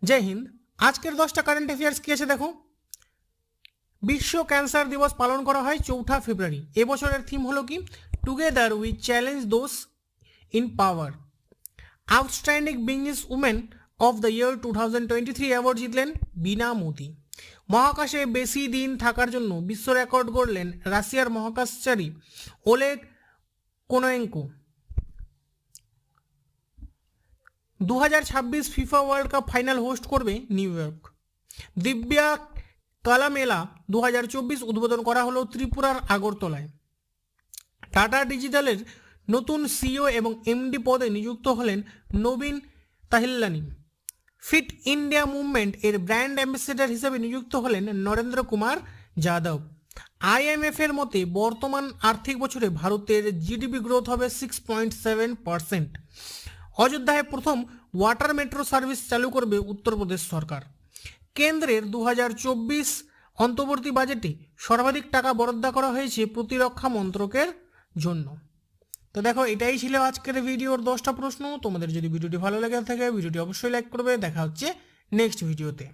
জয় হিন্দ। আজকের 10টা current affairs কি আছে দেখো। বিশ্ব ক্যান্সার দিবস পালন করা হয় 4 ফেব্রুয়ারি। এবছরের থিম হলো কি, together we challenge those in power. Outstanding business women of the year 2023 award জিতলেন বীণা মোদি। মহাকাশে বেশি দিন থাকার জন্য বিশ্ব রেকর্ড গড়লেন রাশিয়ার মহাকাশচারী Oleg Kononenko. 2026 FIFA world cup final host করবে নিউ ইয়র্ক। দিব্যা কালা মেলা 2024 উদ্বোধন করা হলো ত্রিপুরার আগরতলায়। টাটা ডিজিটালের নতুন সিইও এবং এমডি পদে নিযুক্ত হলেন নবীন তাহিল্লানি। ফিট ইন্ডিয়া মুভমেন্ট এর ব্র্যান্ড অ্যাম্বাসেডর হিসেবে নিযুক্ত হলেন নরেন্দ্র কুমার যাদব। আইএমএফ এর মতে বর্তমান আর্থিক বছরে ভারতের জিডিপি গ্রোথ হবে 6.7%। অযোধ্যায় প্রথম ওয়াটার মেট্রো সার্ভিস চালু করবে উত্তরপ্রদেশ সরকার। কেন্দ্রের 2024 অন্তর্বর্তী বাজেটে সর্বাধিক টাকা বরাদ্দ করা হয়েছে প্রতিরক্ষা মন্ত্রকের জন্য। তো দেখো, এটাই ছিল আজকের ভিডিওর 10টা প্রশ্ন। তোমাদের যদি ভিডিওটি ভালো লেগে থাকে ভিডিওটি অবশ্যই লাইক করবে। দেখা হচ্ছে নেক্সট ভিডিওতে।